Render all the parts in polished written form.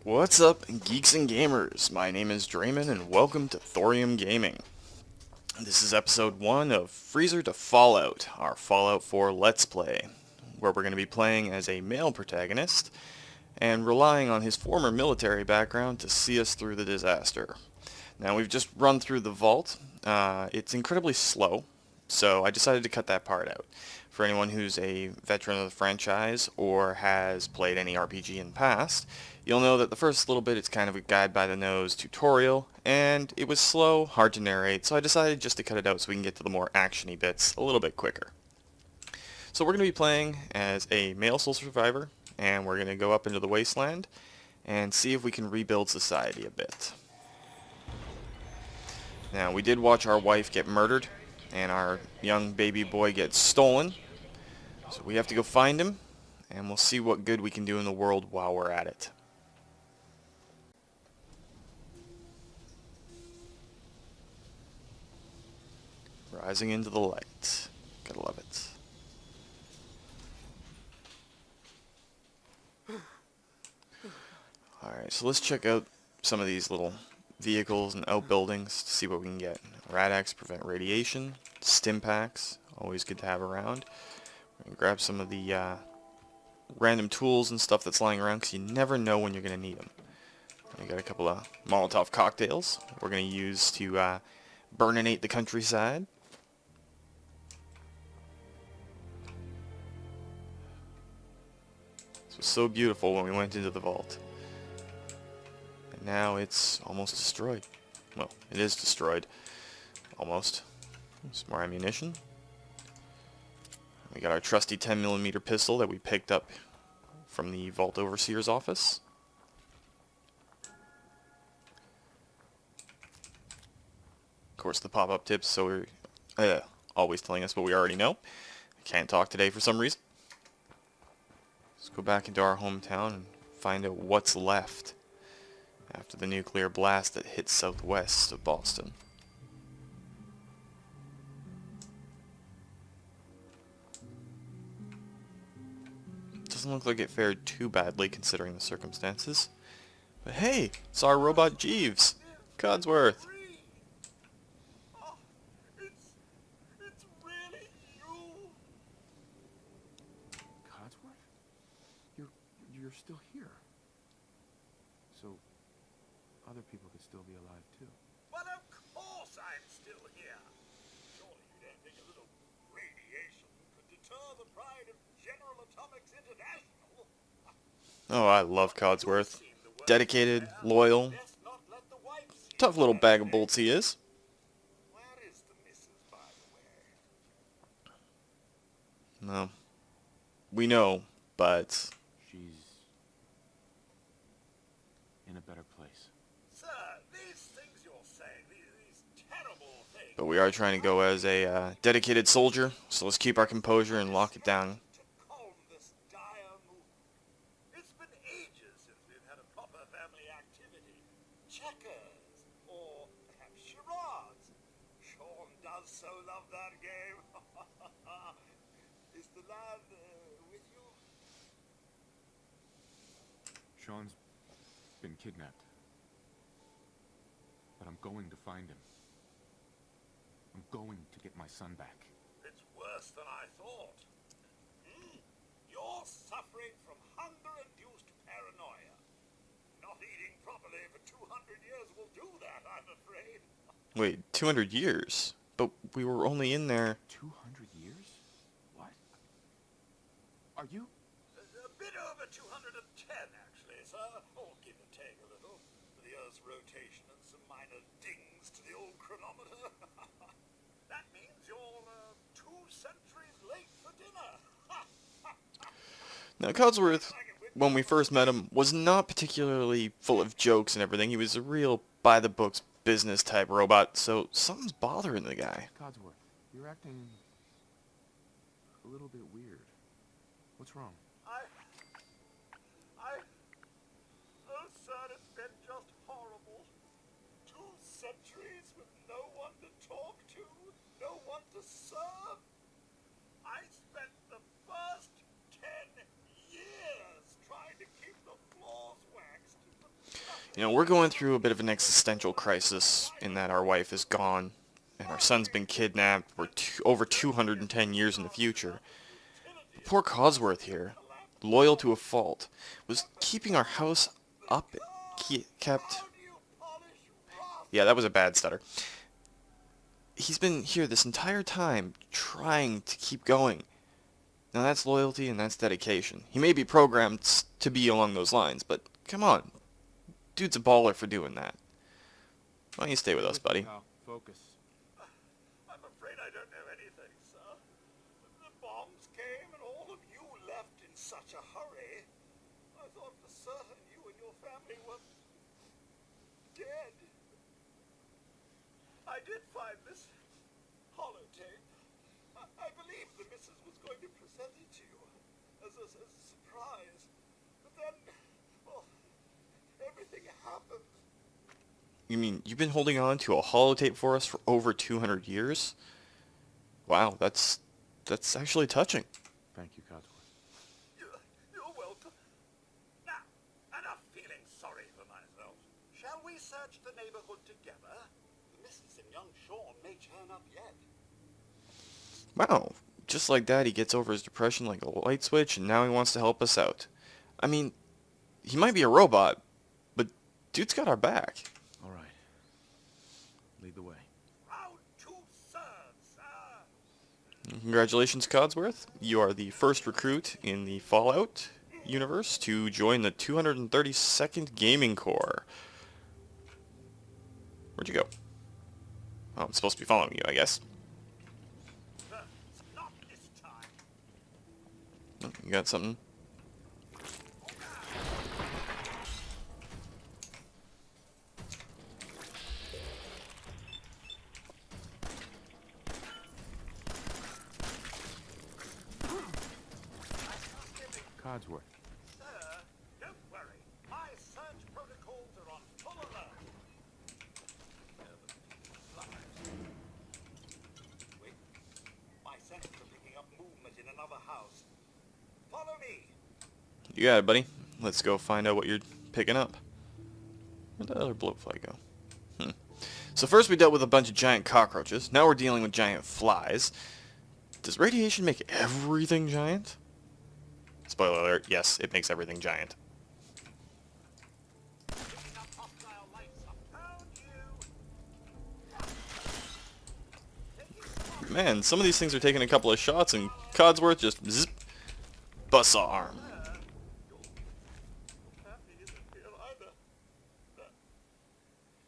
What's up, geeks and gamers? My name is Draymond, and welcome to Thorium Gaming. This is episode 1 of Freezer to Fallout, our Fallout 4 Let's Play, where we're going to be playing as a male protagonist and relying on his former military background to see us through the disaster. Now, we've just run through the vault. It's incredibly slow, so I decided to cut that part out. For anyone who's a veteran of the franchise or has played any RPG in the past, you'll know that the first little bit it's kind of a guide-by-the-nose tutorial, and it was slow, hard to narrate, so I decided just to cut it out so we can get to the more actiony bits a little bit quicker. So we're going to be playing as a male sole survivor, and we're going to go up into the wasteland and see if we can rebuild society a bit. Now, we did watch our wife get murdered, and our young baby boy get stolen, so we have to go find him, and we'll see what good we can do in the world while we're at it. Rising into the light. Gotta love it. Alright, so let's check out some of these little vehicles and outbuildings to see what we can get. Rad-X prevent radiation, stim packs, always good to have around. We're gonna grab some of the random tools and stuff that's lying around because you never know when you're gonna need them. We got a couple of Molotov cocktails we're gonna use to burninate the countryside. This was so beautiful when we went into the vault. And now it's almost destroyed. Well, it is destroyed. Almost. Some more ammunition. We got our trusty 10mm pistol that we picked up from the Vault Overseer's office. Of course, the pop-up tips, so we're always telling us what we already know. I can't talk today for some reason. Let's go back into our hometown and find out what's left after the nuclear blast that hit southwest of Boston. Doesn't look like it fared too badly considering the circumstances. But hey, it's our robot Jeeves. Codsworth. Oh, it's really you. Codsworth? You're still here. So other people could still be alive too. Well, of course I'm still here. Surely you don't think a little radiation could deter the pride of General Atomics International? Oh, I love Codsworth. Dedicated, loyal, Best not let the wife see tough little bag of bolts he is. Where is the missus, by the way? No. We know, but She's in a better place. Sir, these things you're saying, these terrible things. we are trying to go as a dedicated soldier, so let's keep our composure and lock it down. To calm this dire mood. It's been ages since we've had a proper family activity. Checkers, or perhaps charades. Sean does so love that game. Is the lad with you? Sean's been kidnapped. But I'm going to find him. I'm going to get my son back. It's worse than I thought. You're suffering from hunger-induced paranoia. Not eating properly for 200 years will do that, I'm afraid. Wait, 200 years? But we were only in there... 200 years? What? Are you? A bit over 210, actually, sir. Or give or take a little. For the Earth's rotation and some minor dings to the old chronometer. That means you're 2 centuries late for dinner. Now, Codsworth, when we first met him, was not particularly full of jokes and everything. He was a real by-the-books business type robot, so something's bothering the guy. Codsworth, you're acting a little bit weird. What's wrong? Oh, sir, it's been just horrible. 2 centuries with no one to talk to, no one to serve. I spent the first 10 years trying to keep the floors waxed, but You know, we're going through a bit of an existential crisis in that our wife is gone, and our son's been kidnapped. We're over 210 years in the future. But poor Codsworth here, loyal to a fault, was keeping our house up, kept... Yeah, that was a bad stutter. He's been here this entire time, trying to keep going. Now that's loyalty and that's dedication. He may be programmed to be along those lines, but come on. Dude's a baller for doing that. Why don't you stay with us, buddy? Focus. I'm afraid I don't know anything, sir. The bombs came and all of you left in such a hurry. I thought for certain you and your family were dead. I did find this holotape. I believe the missus was going to present it to you as a surprise. But then, well, everything happened. You mean you've been holding on to a holotape for us for over 200 years? Wow, that's actually touching. Thank you, Codsworth. You're welcome. Now, enough feeling sorry for myself. Shall we search the neighborhood together? The missus and young Sean may turn up yet. Wow, just like that, he gets over his depression like a light switch, and now he wants to help us out. I mean, he might be a robot, but dude's got our back. All right. Lead the way. Proud to serve, sir. Congratulations, Codsworth. You are the first recruit in the Fallout universe to join the 232nd Gaming Corps. Where'd you go? Oh, I'm supposed to be following you, I guess. Not this time. Oh, you got something? Codsworth. Sir, don't worry. My search protocols are on full alert. Wait. My sensors are picking up movement in another house. Follow me. You got it, buddy. Let's go find out what you're picking up. Where'd that other blowfly go? So first we dealt with a bunch of giant cockroaches. Now we're dealing with giant flies. Does radiation make everything giant? Spoiler alert, yes, it makes everything giant. Picking up hostile lights around you. Man, some of these things are taking a couple of shots and Codsworth just zip, busts a arm. Family isn't here either.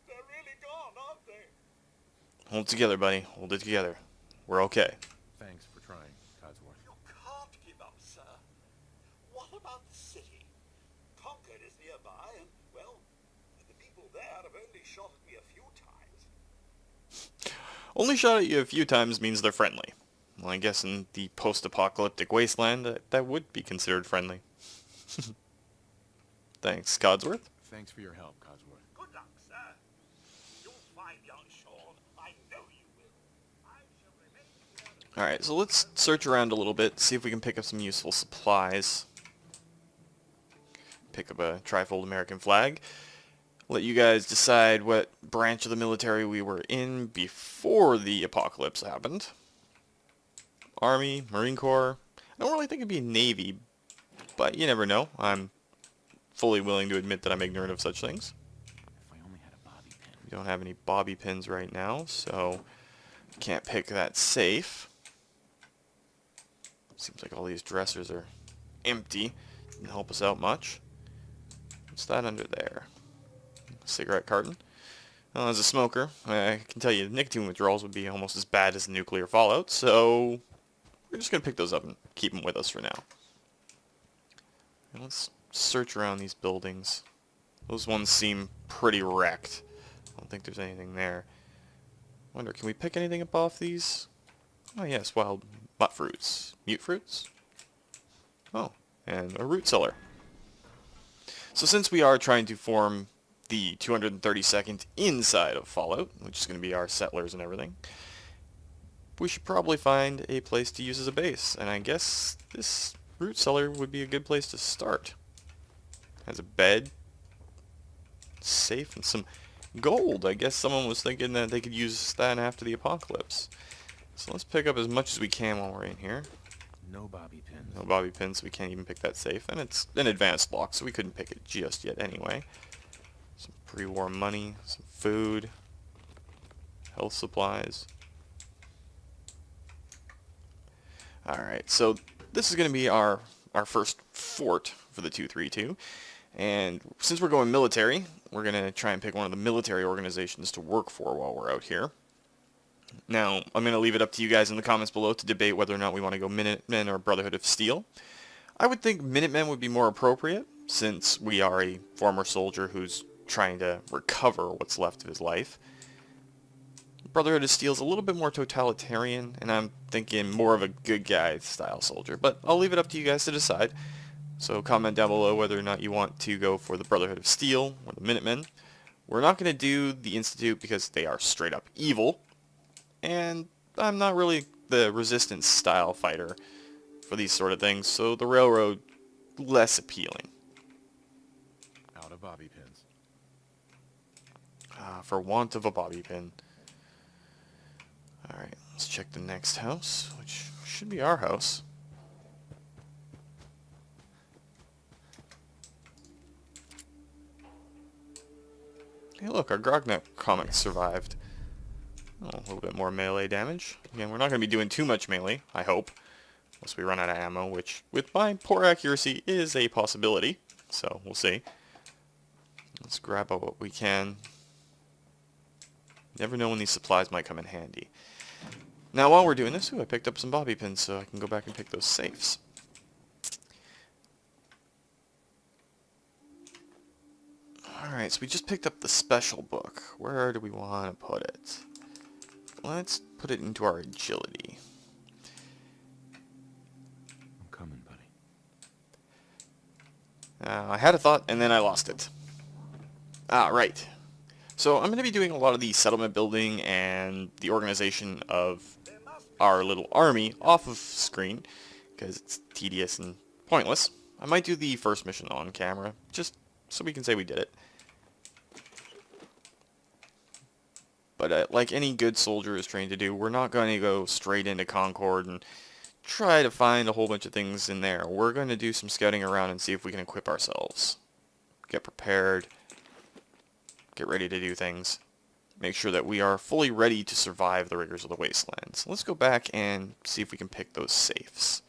They're really gone, aren't they? Hold it together, buddy. Hold it together. We're okay. Thanks for trying, Codsworth. You can't give up, sir. What about the city? Concord is nearby, and, well, the people there have only shot at me a few times. Only shot at you a few times means they're friendly. Well, I guess in the post-apocalyptic wasteland, that would be considered friendly. Thanks, Codsworth. Thanks for your help, Codsworth. Good luck, sir. You'll find young Sean. I know you will. I shall remain here. Alright, so let's search around a little bit, see if we can pick up some useful supplies. Pick up a trifold American flag. Let you guys decide what branch of the military we were in before the apocalypse happened. Army, Marine Corps. I don't really think it'd be Navy, but you never know. I'm fully willing to admit that I'm ignorant of such things. If I only had a bobby pin. We don't have any bobby pins right now, so can't pick that safe. Seems like all these dressers are empty. Didn't help us out much. What's that under there? Cigarette carton. Well, as a smoker, I can tell you nicotine withdrawals would be almost as bad as the nuclear fallout, so we're just going to pick those up and keep them with us for now. And let's search around these buildings. Those ones seem pretty wrecked. I don't think there's anything there. Wonder, can we pick anything up off these? Oh yes, wild butt fruits. Mute fruits? Oh, and a root cellar. So since we are trying to form the 232nd inside of Fallout, which is going to be our settlers and everything, we should probably find a place to use as a base. And I guess this root cellar would be a good place to start. Has a bed, safe and some gold. I guess someone was thinking that they could use that after the apocalypse. So let's pick up as much as we can while we're in here. No bobby pins. No bobby pins, so we can't even pick that safe. And it's an advanced lock, so we couldn't pick it just yet anyway. Some pre-war money, some food, health supplies. Alright, so this is going to be our first fort for the 232. And since we're going military, we're going to try and pick one of the military organizations to work for while we're out here. Now, I'm going to leave it up to you guys in the comments below to debate whether or not we want to go Minutemen or Brotherhood of Steel. I would think Minutemen would be more appropriate, since we are a former soldier who's trying to recover what's left of his life. Brotherhood of Steel is a little bit more totalitarian, and I'm thinking more of a good guy style soldier. But I'll leave it up to you guys to decide. So comment down below whether or not you want to go for the Brotherhood of Steel or the Minutemen. We're not going to do the Institute because they are straight up evil. And I'm not really the resistance style fighter for these sort of things, so the Railroad, less appealing. Out of bobby pins. For want of a bobby pin. Alright, let's check the next house, which should be our house. Hey look, our Grognak comic survived. Oh, a little bit more melee damage. Again, we're not going to be doing too much melee, I hope. Unless we run out of ammo, which, with my poor accuracy, is a possibility. So, we'll see. Let's grab out what we can. Never know when these supplies might come in handy. Now, while we're doing this, I picked up some bobby pins so I can go back and pick those safes. Alright, so we just picked up the special book. Where do we want to put it? Let's put it into our agility. I'm coming, buddy. I had a thought, and then I lost it. Right. So I'm going to be doing a lot of the settlement building and the organization of our little army off of screen, because it's tedious and pointless. I might do the first mission on camera, just so we can say we did it. But like any good soldier is trained to do, we're not going to go straight into Concord and try to find a whole bunch of things in there. We're going to do some scouting around and see if we can equip ourselves. Get prepared. Get ready to do things. Make sure that we are fully ready to survive the rigors of the wasteland. So let's go back and see if we can pick those safes.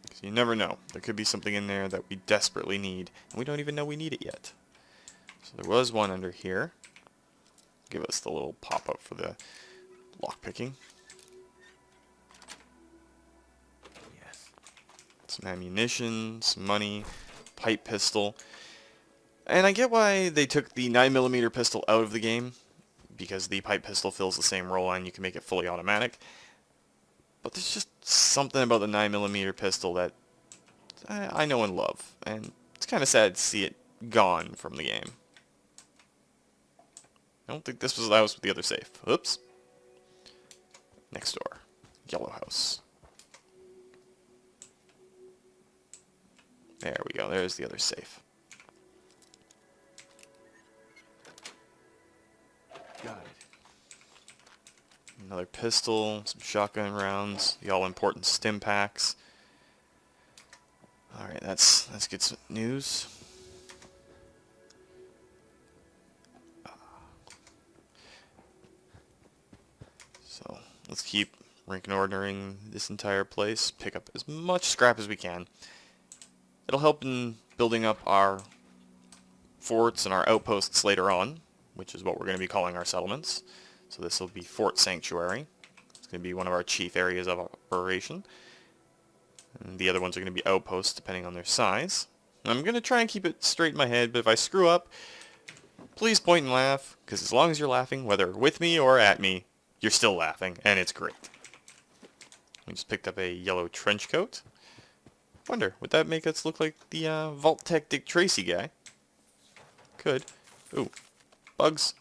Because you never know. There could be something in there that we desperately need, and we don't even know we need it yet. So there was one under here. Give us the little pop-up for the lockpicking. Yes. Some ammunition, some money, pipe pistol. And I get why they took the 9mm pistol out of the game, because the pipe pistol fills the same role and you can make it fully automatic. But there's just something about the 9mm pistol that I know and love, and it's kind of sad to see it gone from the game. I don't think this was the house with the other safe. Oops. Next door. Yellow house. There we go. There's the other safe. Got it. Another pistol, some shotgun rounds, the all-important stim packs. Alright, that's good news. So, let's keep reconnoitering this entire place, pick up as much scrap as we can. It'll help in building up our forts and our outposts later on, which is what we're going to be calling our settlements. So this will be Fort Sanctuary. It's going to be one of our chief areas of operation. And the other ones are going to be outposts, depending on their size. I'm going to try and keep it straight in my head, but if I screw up, please point and laugh, because as long as you're laughing, whether with me or at me, you're still laughing, and it's great. We just picked up a yellow trench coat. Wonder, would that make us look like the Vault Tech Dick Tracy guy? Could. Ooh. Bugs.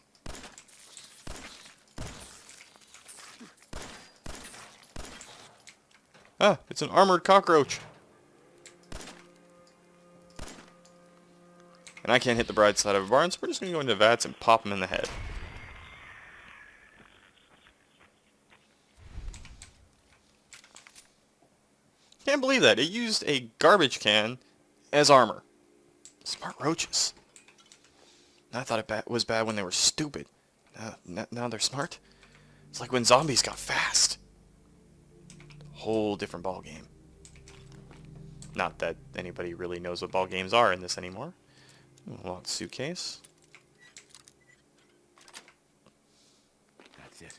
Ah, it's an armored cockroach. And I can't hit the bright side of a barn, so we're just going to go into vats and pop them in the head. Can't believe that. It used a garbage can as armor. Smart roaches. I thought it was bad when they were stupid. Now they're smart. It's like when zombies got fast. Whole different ball game. Not that anybody really knows what ball games are in this anymore. Locked suitcase. That's it.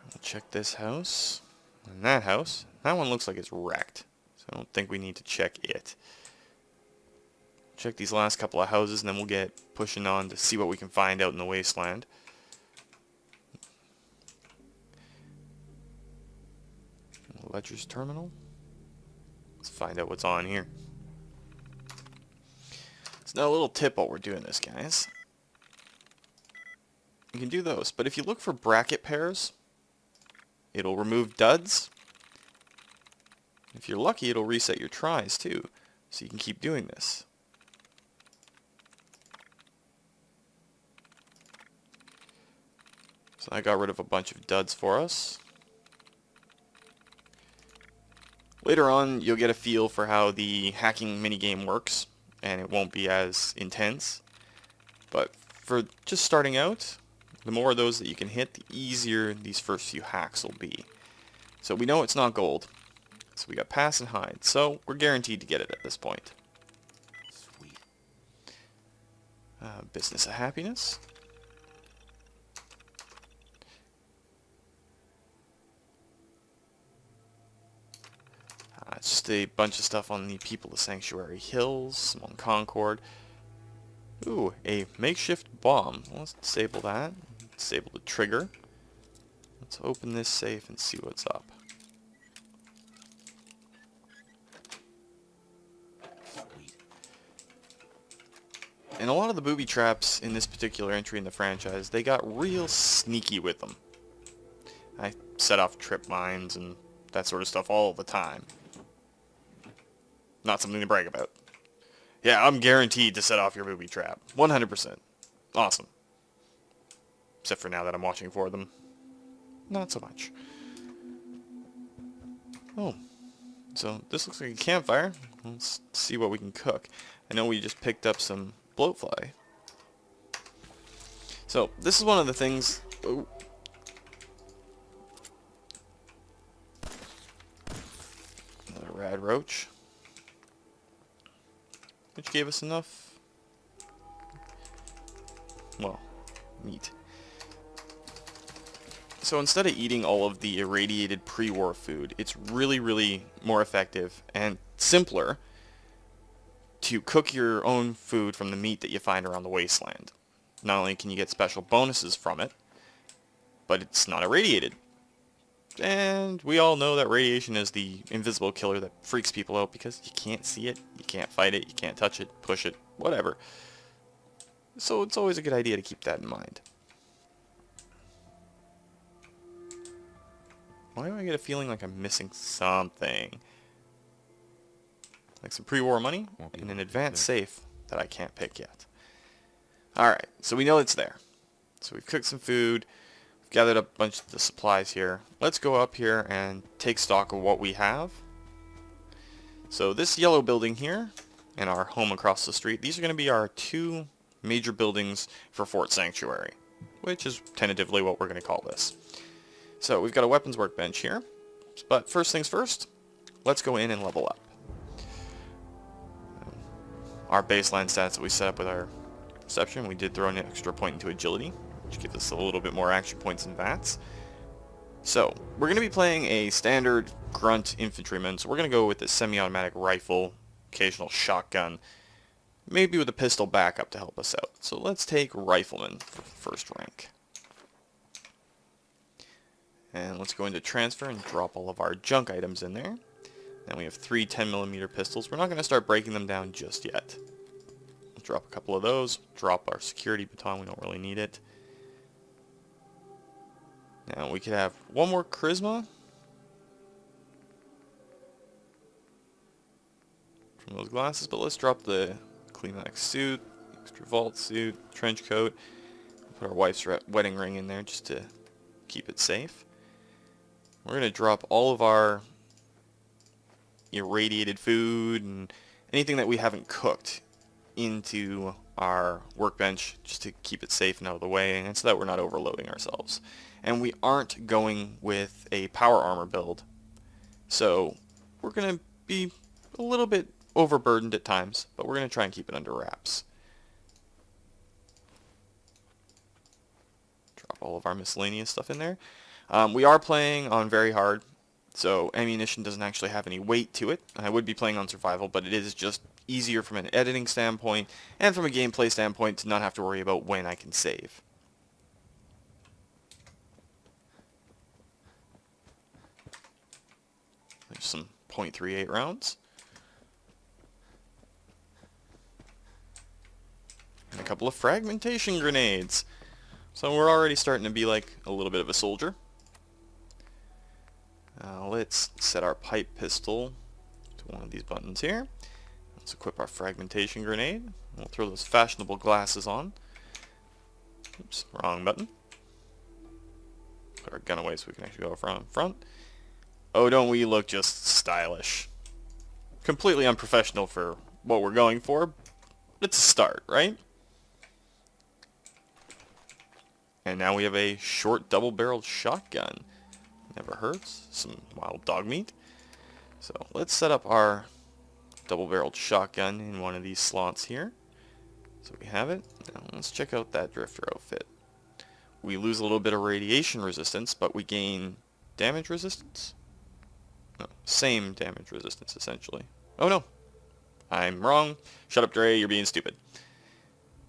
We'll check this house. And that house. That one looks like it's wrecked. So I don't think we need to check it. Check these last couple of houses and then we'll get pushing on to see what we can find out in the wasteland. Ledger's terminal. Let's find out what's on here. So now a little tip while we're doing this, guys. You can do those, but if you look for bracket pairs, it'll remove duds. If you're lucky, it'll reset your tries too, so you can keep doing this. So I got rid of a bunch of duds for us. Later on, you'll get a feel for how the hacking minigame works, and it won't be as intense. But for just starting out, the more of those that you can hit, the easier these first few hacks will be. So we know it's not gold. So we got pass and hide. So we're guaranteed to get it at this point. Sweet. Business of happiness. It's just a bunch of stuff on the People of Sanctuary Hills, some on Concord. Ooh, a makeshift bomb. Well, let's disable that. Disable the trigger. Let's open this safe and see what's up. Sweet. And a lot of the booby traps in this particular entry in the franchise, they got real sneaky with them. I set off trip mines and that sort of stuff all the time. Not something to brag about. Yeah, I'm guaranteed to set off your booby trap. 100%. Awesome. Except for now that I'm watching for them. Not so much. Oh. So, this looks like a campfire. Let's see what we can cook. I know we just picked up some bloatfly. So, this is one of the things... Oh. Another rad roach. Which gave us enough, well, meat. So instead of eating all of the irradiated pre-war food, it's really, really more effective and simpler to cook your own food from the meat that you find around the wasteland. Not only can you get special bonuses from it, but it's not irradiated. And we all know that radiation is the invisible killer that freaks people out because you can't see it, you can't fight it, you can't touch it, push it, whatever. So it's always a good idea to keep that in mind. Why do I get a feeling like I'm missing something? Like some pre-war money and an advanced safe that I can't pick yet. Alright, so we know it's there. So we've cooked some food. Gathered up a bunch of the supplies here. Let's go up here and take stock of what we have. So this yellow building here and our home across the street, these are going to be our two major buildings for Fort Sanctuary, which is tentatively what we're going to call this. So we've got a weapons workbench here, but first things first, let's go in and level up. Our baseline stats that we set up with our reception, we did throw an extra point into agility, which gives us a little bit more action points and VATs. So, we're going to be playing a standard grunt infantryman, so we're going to go with a semi-automatic rifle, occasional shotgun, maybe with a pistol backup to help us out. So let's take rifleman for first rank. And let's go into transfer and drop all of our junk items in there. Then we have 3 10mm pistols. We're not going to start breaking them down just yet. We'll drop a couple of those, drop our security baton, we don't really need it. Now we could have one more charisma, those glasses, but let's drop the Kleenex suit, extra vault suit, trench coat. Put our wife's wedding ring in there just to keep it safe. We're going to drop all of our irradiated food and anything that we haven't cooked into our workbench just to keep it safe and out of the way, and so that we're not overloading ourselves. And we aren't going with a power armor build, so we're going to be a little bit overburdened at times, but we're going to try and keep it under wraps. Drop all of our miscellaneous stuff in there. We are playing on very hard, so ammunition doesn't actually have any weight to it. I would be playing on survival, but it is just easier from an editing standpoint and from a gameplay standpoint to not have to worry about when I can save. There's some .38 rounds. And a couple of fragmentation grenades. So we're already starting to be like a little bit of a soldier. Let's set our pipe pistol to one of these buttons here. Let's equip our fragmentation grenade. We'll throw those fashionable glasses on. Oops, wrong button. Put our gun away so we can actually go around in front. Oh, don't we look just stylish. Completely unprofessional for what we're going for. It's a start, right? And now we have a short double-barreled shotgun. Never hurts. Some wild dog meat. So let's set up our double-barreled shotgun in one of these slots here. So we have it. Now let's check out that drifter outfit. We lose a little bit of radiation resistance, but we gain damage resistance? No, same damage resistance, essentially. Oh no, I'm wrong. Shut up, Dre, you're being stupid.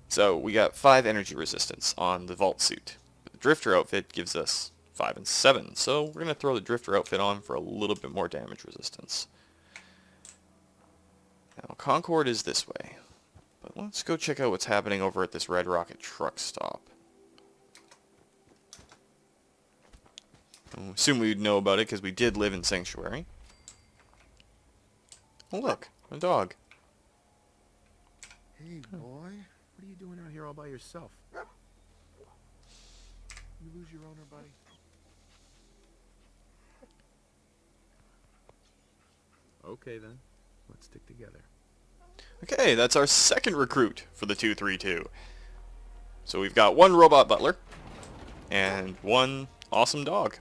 So we got 5 energy resistance on the vault suit. The drifter outfit gives us 5 and 7, so we're going to throw the drifter outfit on for a little bit more damage resistance. Now Concord is this way, but let's go check out what's happening over at this Red Rocket truck stop. I assume we'd know about it because we did live in Sanctuary. Oh look, a dog. Hey, boy. What are you doing out here all by yourself? You lose your owner, buddy? Okay, then. Let's stick together. Okay, that's our second recruit for the 232. So we've got 1 robot butler and 1 awesome dog.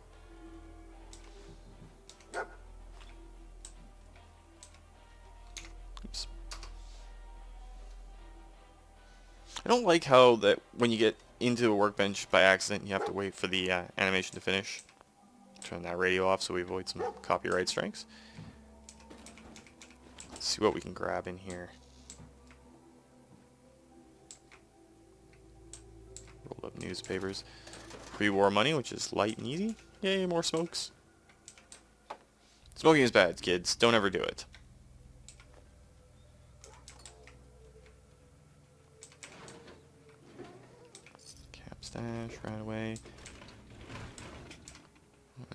Oops. I don't like how that when you get into a workbench by accident, you have to wait for the animation to finish. Turn that radio off so we avoid some copyright strikes. Let's see what we can grab in here. Rolled up newspapers. Pre-war money, which is light and easy. Yay, more smokes. Smoking is bad, kids. Don't ever do it. Cap stash, right away.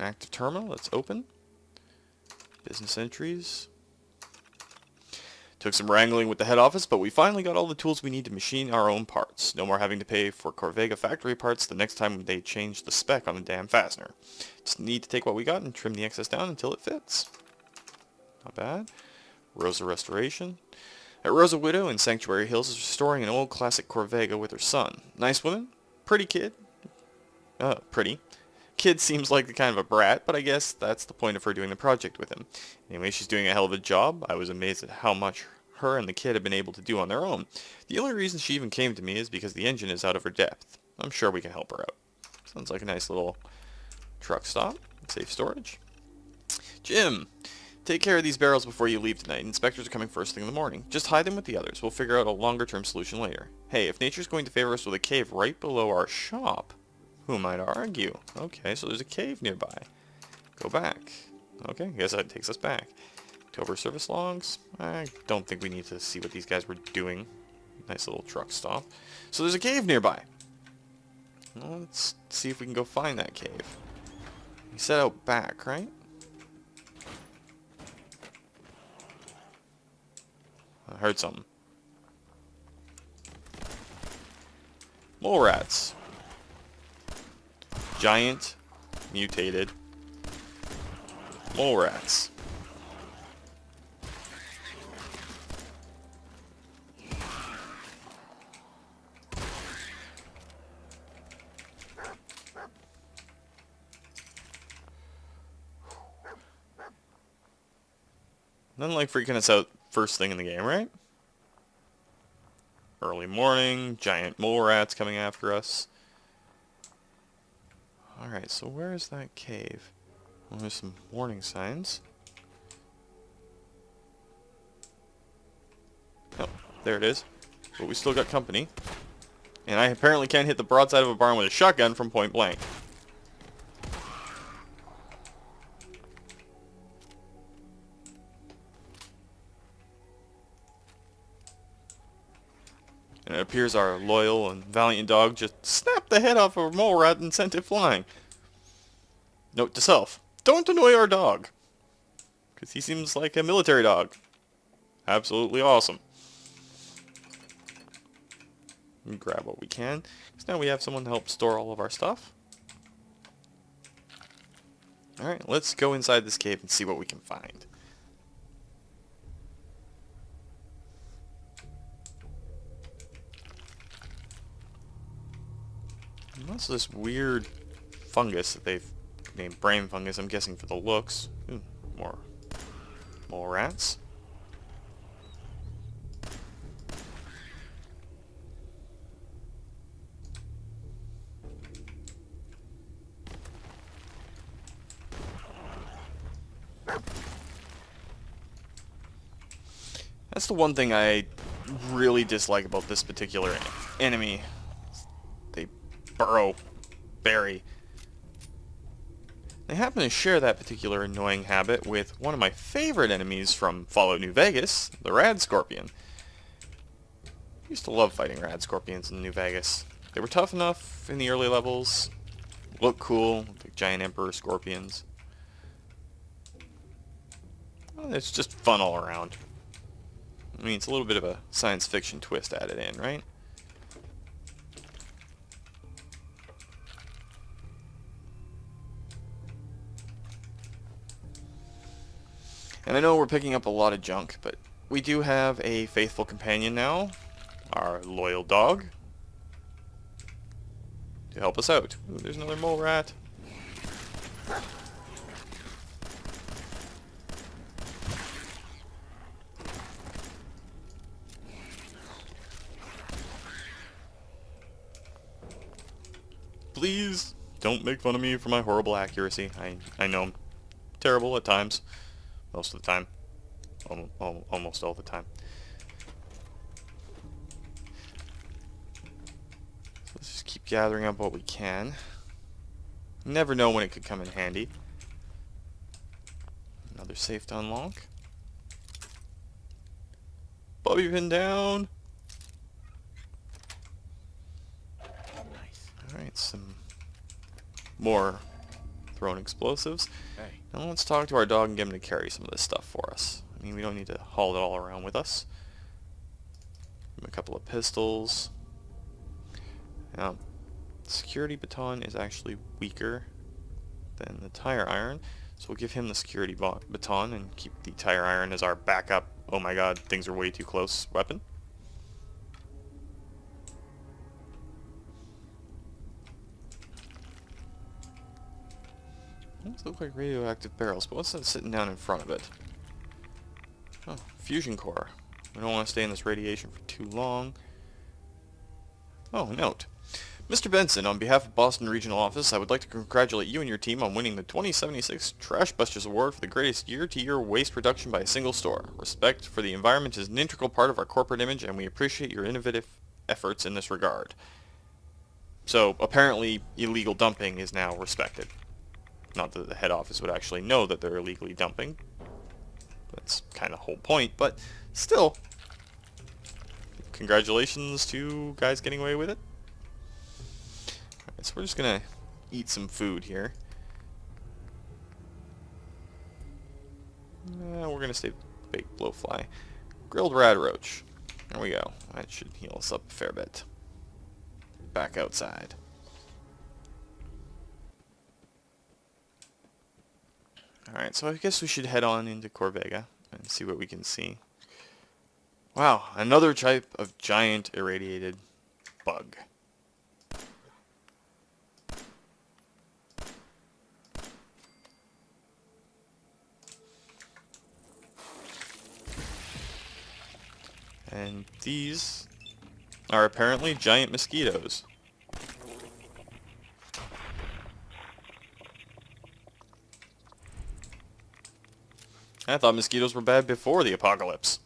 Active terminal, let's open. Business entries. Took some wrangling with the head office, but we finally got all the tools we need to machine our own parts. No more having to pay for Corvega factory parts the next time they change the spec on the damn fastener. Just need to take what we got and trim the excess down until it fits. Not bad. Rosa Restoration. At Rosa Widow in Sanctuary Hills is restoring an old classic Corvega with her son. Nice woman. Pretty kid. Pretty. Kid seems like the kind of a brat, but I guess that's the point of her doing the project with him. Anyway, she's doing a hell of a job. I was amazed at how much her and the kid have been able to do on their own. The only reason she even came to me is because the engine is out of her depth. I'm sure we can help her out. Sounds like a nice little truck stop. Safe storage. Jim, take care of these barrels before you leave tonight. Inspectors are coming first thing in the morning. Just hide them with the others. We'll figure out a longer-term solution later. Hey, if nature's going to favor us with a cave right below our shop, who might argue? Okay, so there's a cave nearby. Go back. Okay, I guess that takes us back. October service logs. I don't think we need to see what these guys were doing. Nice little truck stop. So there's a cave nearby. Well, let's see if we can go find that cave. We set out back, right? I heard something. Mole rats. Giant, mutated mole rats. Nothing like freaking us out first thing in the game, right? Early morning, giant mole rats coming after us. Alright, so where is that cave? Well, there's some warning signs. Oh, there it is. But we still got company. And I apparently can't hit the broadside of a barn with a shotgun from point blank. And it appears our loyal and valiant dog just snapped the head off of a mole rat and sent it flying. Note to self, don't annoy our dog. Because he seems like a military dog. Absolutely awesome. Grab what we can. Because now we have someone to help store all of our stuff. Alright, let's go inside this cave and see what we can find. And also this weird fungus that they've named brain fungus, I'm guessing for the looks. Ooh, more mole rats. That's the one thing I really dislike about this particular enemy. They bury. They happen to share that particular annoying habit with one of my favorite enemies from Fallout New Vegas, the Rad Scorpion. I used to love fighting Rad Scorpions in New Vegas. They were tough enough in the early levels, look cool, like giant Emperor Scorpions. Well, it's just fun all around. I mean, it's a little bit of a science fiction twist added in, right? And I know we're picking up a lot of junk, but we do have a faithful companion now, our loyal dog, to help us out. Ooh, there's another mole rat. Please don't make fun of me for my horrible accuracy. I know I'm terrible at times. Most of the time. Almost all the time. So let's just keep gathering up what we can. You never know when it could come in handy. Another safe to unlock. Bobby pin down. Nice. Alright, some more thrown explosives. Hey. Now let's talk to our dog and get him to carry some of this stuff for us. I mean, we don't need to haul it all around with us. Give him a couple of pistols. Now, security baton is actually weaker than the tire iron, so we'll give him the security baton and keep the tire iron as our backup, oh my god, things are way too close weapon. Those look like radioactive barrels, but what's that sitting down in front of it? Oh, fusion core. We don't want to stay in this radiation for too long. Oh, note. Mr. Benson, on behalf of Boston Regional Office, I would like to congratulate you and your team on winning the 2076 Trash Busters Award for the greatest year-to-year waste reduction by a single store. Respect for the environment is an integral part of our corporate image, and we appreciate your innovative efforts in this regard. So, apparently, illegal dumping is now respected. Not that the head office would actually know that they're illegally dumping. That's kind of the whole point, but still. Congratulations to guys getting away with it. Alright, so we're just gonna eat some food here. We're gonna save baked blowfly. Grilled rad roach. There we go. That should heal us up a fair bit. Back outside. Alright, so I guess we should head on into Corvega and see what we can see. Wow, another type of giant irradiated bug. And these are apparently giant mosquitoes. I thought mosquitoes were bad before the apocalypse.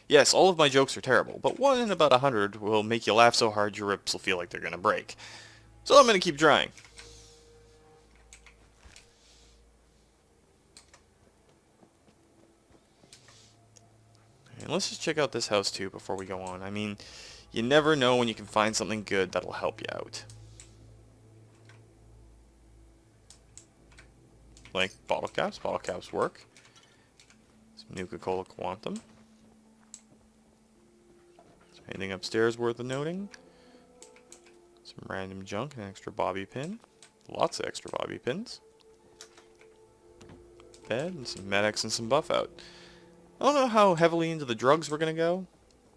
Yes, all of my jokes are terrible, but one in about 100 will make you laugh so hard your ribs will feel like they're gonna break. So I'm gonna keep trying. And let's just check out this house too before we go on. I mean, you never know when you can find something good that'll help you out. Like bottle caps. Bottle caps work. Some Nuka-Cola Quantum. Is there anything upstairs worth noting? Some random junk, an extra bobby pin. Lots of extra bobby pins. Bed, and some medics and some buff out. I don't know how heavily into the drugs we're going to go,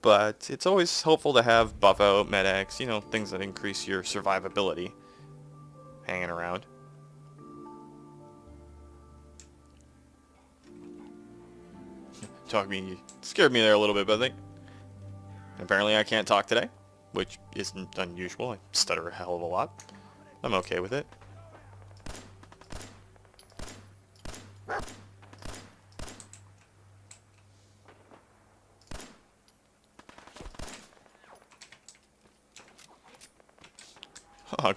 but it's always helpful to have buff out, medics, you know, things that increase your survivability hanging around. You scared me there a little bit, but apparently I can't talk today, which isn't unusual. I stutter a hell of a lot. I'm okay with it.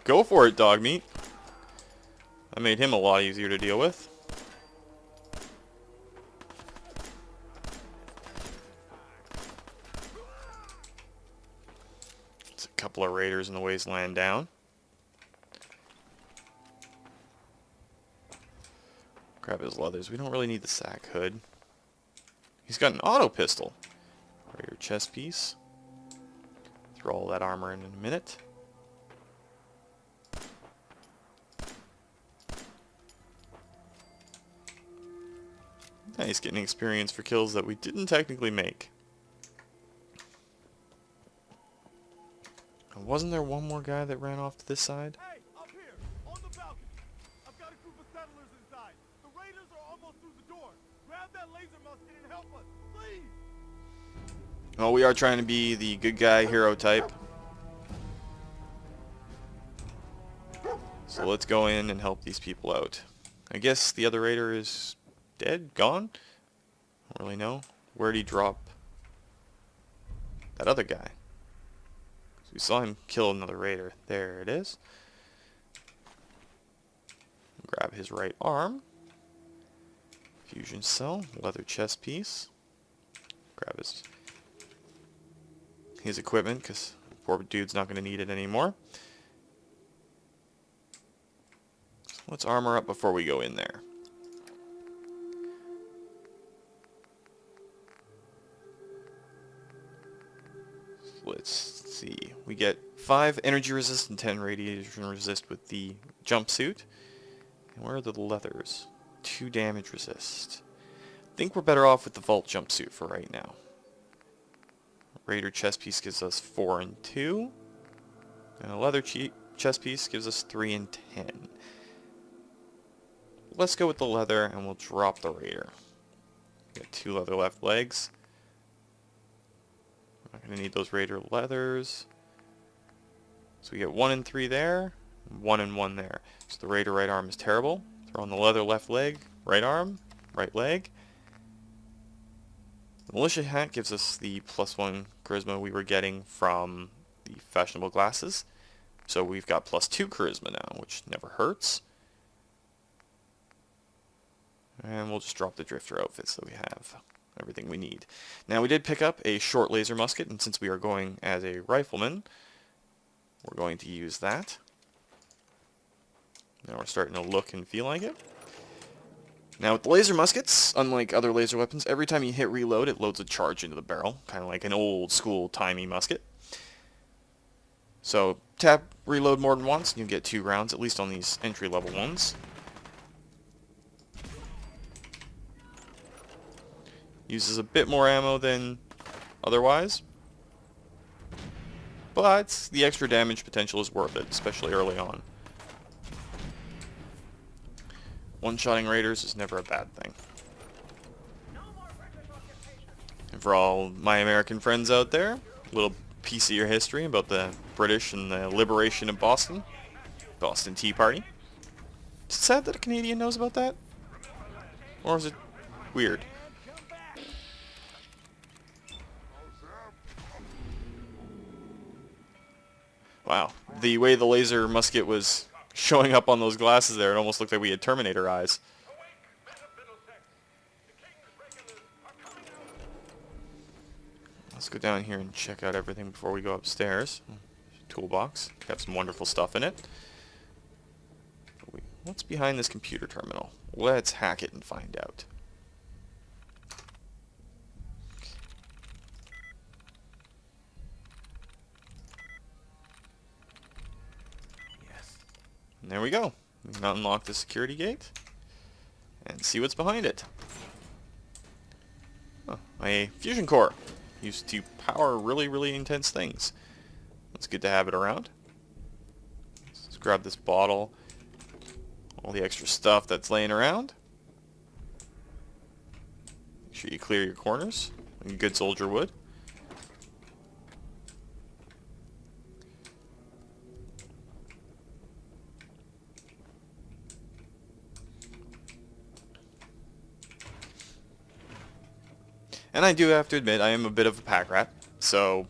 Go for it, dog meat. I made him a lot easier to deal with. It's a couple of raiders in the wasteland down. Grab his leathers. We don't really need the sack hood. He's got an auto pistol. Raider chest piece. Throw all that armor in a minute. Nice, getting experience for kills that we didn't technically make. And wasn't there one more guy that ran off to this side? Hey, up here, on the balcony. I've got a group of settlers inside. The raiders are almost through the door. Grab that laser musket and help us, please. Well, we are trying to be the good guy hero type. So let's go in and help these people out. I guess the other raider is dead? Gone? I don't really know. Where'd he drop that other guy? We saw him kill another raider. There it is. Grab his right arm. Fusion cell. Leather chest piece. Grab his equipment, because poor dude's not going to need it anymore. So let's armor up before we go in there. Let's see. We get 5 energy resist and 10 radiation resist with the jumpsuit. And where are the leathers? 2 damage resist. I think we're better off with the vault jumpsuit for right now. Raider chest piece gives us 4 and 2. And a leather chest piece gives us 3 and 10. Let's go with the leather and we'll drop the raider. We got 2 leather left legs. Not going to need those raider leathers. So we get 1 and 3 there, 1 and 1 there. So the raider right arm is terrible. Throw on the leather left leg, right arm, right leg. The militia hat gives us the +1 charisma we were getting from the fashionable glasses. So we've got +2 charisma now, which never hurts. And we'll just drop the drifter outfit so we have everything we need. Now we did pick up a short laser musket, and since we are going as a rifleman, we're going to use that. Now we're starting to look and feel like it. Now with the laser muskets, unlike other laser weapons, every time you hit reload it loads a charge into the barrel, kind of like an old school timey musket. So tap reload more than once and you get 2 rounds, at least on these entry level ones. Uses a bit more ammo than otherwise, but the extra damage potential is worth it, especially early on. One-shotting raiders is never a bad thing. And for all my American friends out there, a little piece of your history about the British and the liberation of Boston. Boston Tea Party. Is it sad that a Canadian knows about that? Or is it weird? Wow. The way the laser musket was showing up on those glasses there, it almost looked like we had Terminator eyes. Let's go down here and check out everything before we go upstairs. Toolbox. Got some wonderful stuff in it. What's behind this computer terminal? Let's hack it and find out. Yes. And there we go. We can unlock the security gate and see what's behind it. Oh, a fusion core used to power really intense things. It's good to have it around. Let's grab this bottle, all the extra stuff that's laying around. Make sure you clear your corners, like a good soldier would. And I do have to admit, I am a bit of a pack rat, so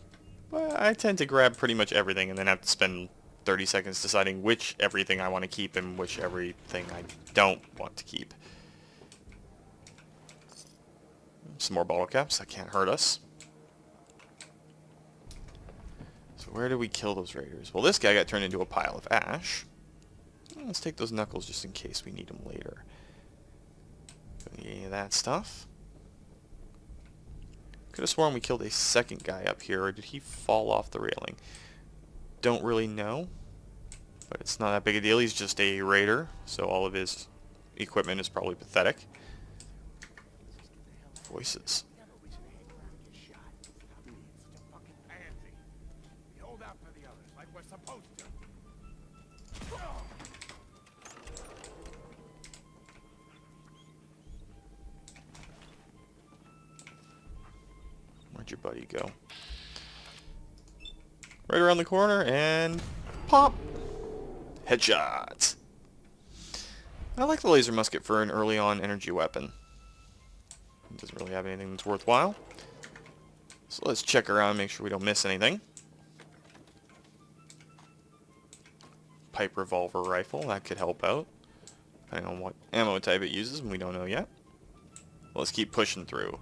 I tend to grab pretty much everything and then have to spend 30 seconds deciding which everything I want to keep and which everything I don't want to keep. Some more bottle caps, that can't hurt us. So where do we kill those raiders? Well, this guy got turned into a pile of ash. Let's take those knuckles just in case we need them later. Don't need any of that stuff. Could have sworn we killed a second guy up here, or did he fall off the railing? Don't really know, but it's not that big a deal. He's just a raider, so all of his equipment is probably pathetic. Voices. Where'd your buddy go? Right around the corner, and pop! Headshot! I like the laser musket for an early on energy weapon. It doesn't really have anything that's worthwhile. So let's check around, make sure we don't miss anything. Pipe revolver rifle, that could help out. Depending on what ammo type it uses, and we don't know yet. Let's keep pushing through.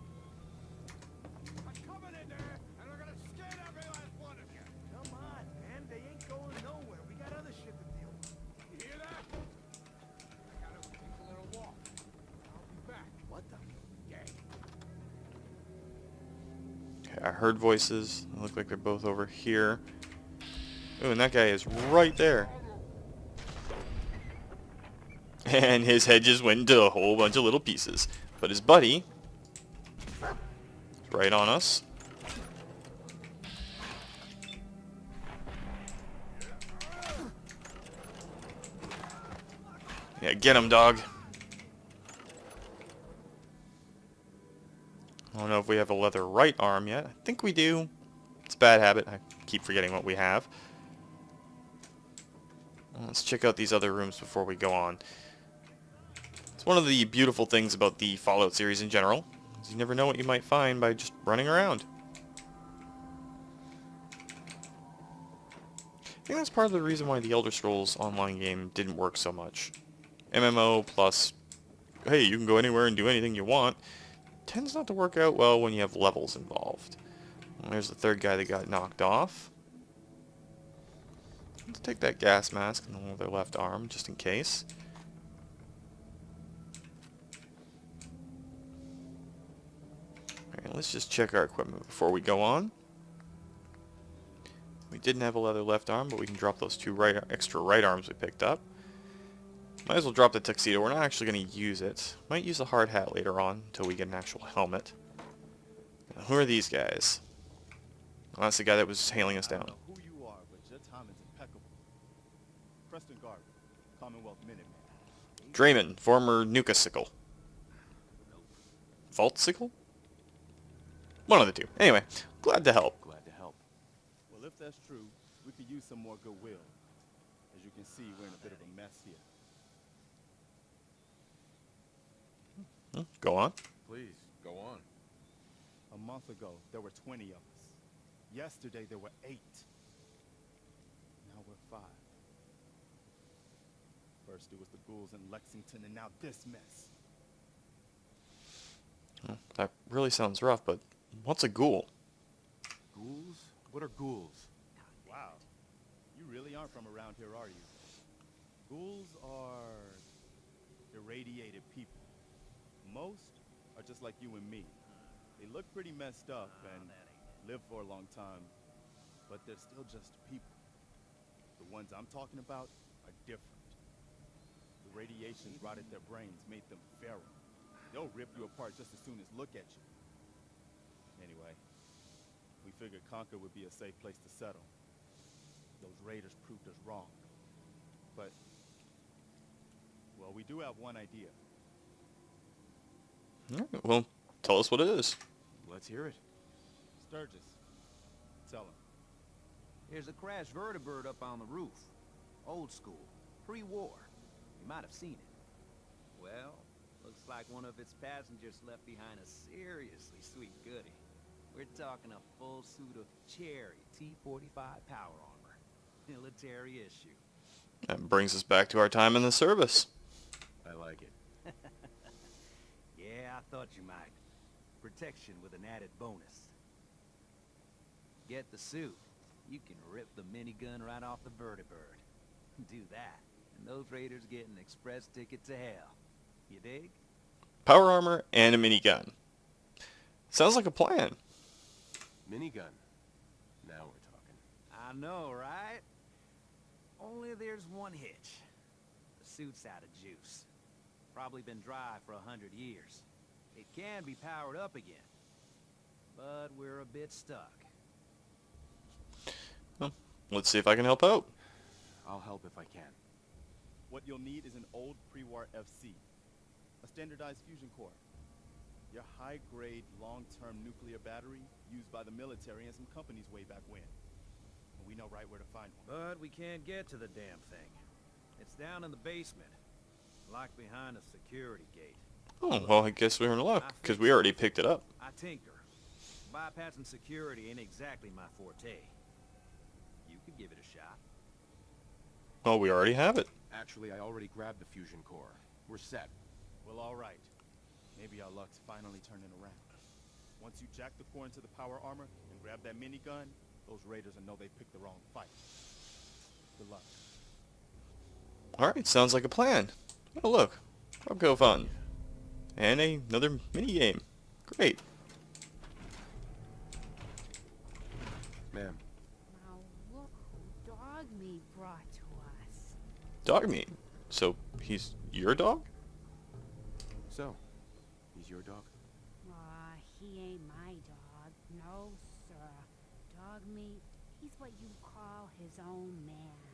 I heard voices. They look like they're both over here. Ooh, and that guy is right there. And his head just went into a whole bunch of little pieces. But his buddy is right on us. Yeah, get him, dog. I don't know if we have a leather right arm yet. I think we do. It's a bad habit. I keep forgetting what we have. Let's check out these other rooms before we go on. It's one of the beautiful things about the Fallout series in general. Is you never know what you might find by just running around. I think that's part of the reason why the Elder Scrolls Online game didn't work so much. MMO plus, hey, you can go anywhere and do anything you want, tends not to work out well when you have levels involved. Well, there's the third guy that got knocked off. Let's take that gas mask and hold their left arm, just in case. Alright, let's just check our equipment before we go on. We didn't have a leather left arm, but we can drop those two extra right arms we picked up. Might as well drop the tuxedo. We're not actually going to use it. Might use a hard hat later on until we get an actual helmet. Now, who are these guys? Well, that's the guy that was hailing us I don't down. know who you are, but your timing's impeccable. Preston Garvey, Commonwealth Minuteman. Draymond, former Nuka-sickle. Vault-sickle? One of the two. Anyway, glad to help. Glad to help. Well, if that's true, we could use some more goodwill. As you can see, we're in a bit of a mess here. Go on. Please, go on. A month ago, there were 20 of us. Yesterday, there were 8. Now we're 5. First, it was the ghouls in Lexington, and now this mess. Well, that really sounds rough, but what's a ghoul? Ghouls? What are ghouls? Wow. You really aren't from around here, are you? Ghouls are irradiated people. Most are just like you and me. They look pretty messed up and live for a long time, but they're still just people. The ones I'm talking about are different. The radiations rotted their brains, made them feral. They'll rip you apart just as soon as look at you. Anyway, we figured Concord would be a safe place to settle. Those raiders proved us wrong. But, well, we do have one idea. Alright, well, tell us what it is. Let's hear it. Sturgis, tell him. There's a crashed vertibird up on the roof. Old school. Pre-war. You might have seen it. Well, looks like one of its passengers left behind a seriously sweet goodie. We're talking a full suit of cherry T-45 power armor. Military issue. That brings us back to our time in the service. I like it. Yeah, I thought you might. Protection with an added bonus. Get the suit. You can rip the minigun right off the vertibird. Do that, and those raiders get an express ticket to hell. You dig? Power armor and a minigun. Sounds like a plan. Minigun. Now we're talking. I know, right? Only there's one hitch. The suit's out of juice. Probably been dry for 100 years. It can be powered up again. But we're a bit stuck. Well, let's see if I can help out. I'll help if I can. What you'll need is an old pre-war FC, a standardized fusion core, your high-grade, long-term nuclear battery used by the military and some companies way back when. And we know right where to find one. But we can't get to the damn thing. It's down in the basement. Locked behind a security gate. Oh, well, I guess we're in luck, because we already picked it up. I tinker. Bypassing security ain't exactly my forte. You could give it a shot. Well, we already have it. Actually, I already grabbed the fusion core. We're set. Well, all right. Maybe our luck's finally turning around. Once you jack the core into the power armor and grab that minigun, those raiders will know they picked the wrong fight. Good luck. Alright, sounds like a plan. Oh, look. Go fun. And another mini-game. Great. Ma'am, Now look who Dog Meat brought to us. Dog meat. So, he's your dog? so, he's your dog? Aw, he ain't my dog. No, sir. Dog Meat, he's what you call his own man.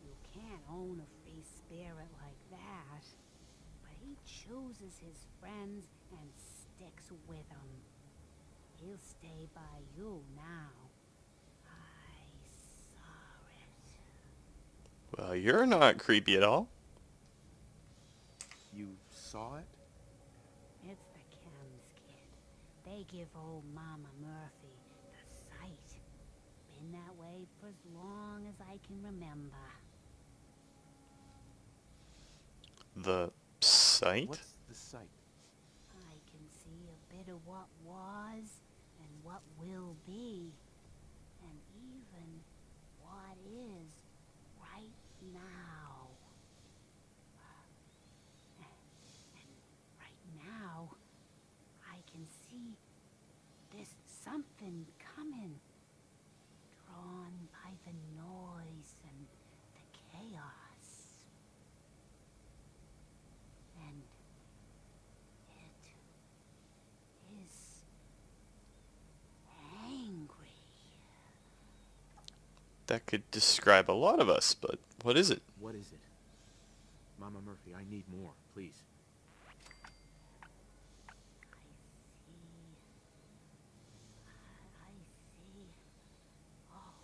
You can't own a free spirit like that. But he chooses his friends and sticks with them. He'll stay by you now. I saw it. Well, you're not creepy at all. You saw it? It's the chems, kid. They give old Mama Murphy the sight. Been that way for as long as I can remember. The sight? What's the sight? I can see a bit of what was and what will be. And even what is right now. And right now, I can see that could describe a lot of us, but what is it? What is it? Mama Murphy, I need more, please. I see. Oh.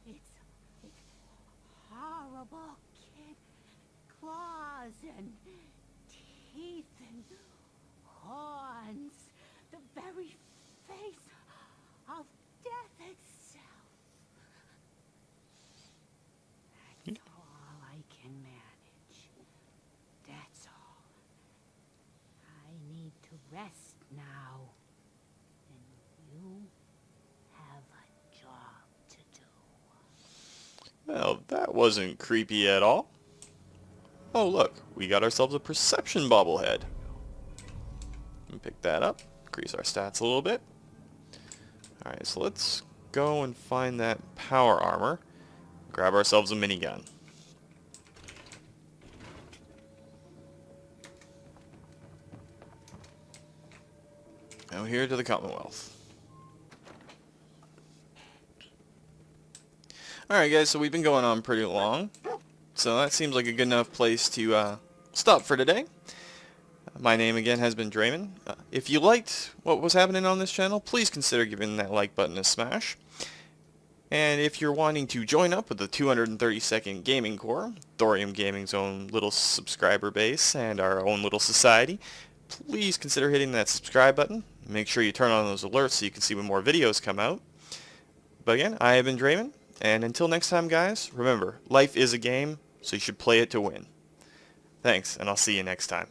It's horrible, kid. Claws and teeth and horns. The very face of death itself. That's all I can manage. That's all. I need to rest now. And you have a job to do. Well, that wasn't creepy at all. Oh look, we got ourselves a perception bobblehead. Pick that up, increase our stats a little bit. Alright, so let's go and find that power armor. Grab ourselves a minigun. Now here to the Commonwealth. Alright guys, so we've been going on pretty long. So that seems like a good enough place to stop for today. My name again has been Draymond. If you liked what was happening on this channel, please consider giving that like button a smash. And if you're wanting to join up with the 232nd Gaming Corps, Thorium Gaming's own little subscriber base and our own little society, please consider hitting that subscribe button. Make sure you turn on those alerts so you can see when more videos come out. But again, I have been Draymond, and until next time guys, remember, life is a game, so you should play it to win. Thanks, and I'll see you next time.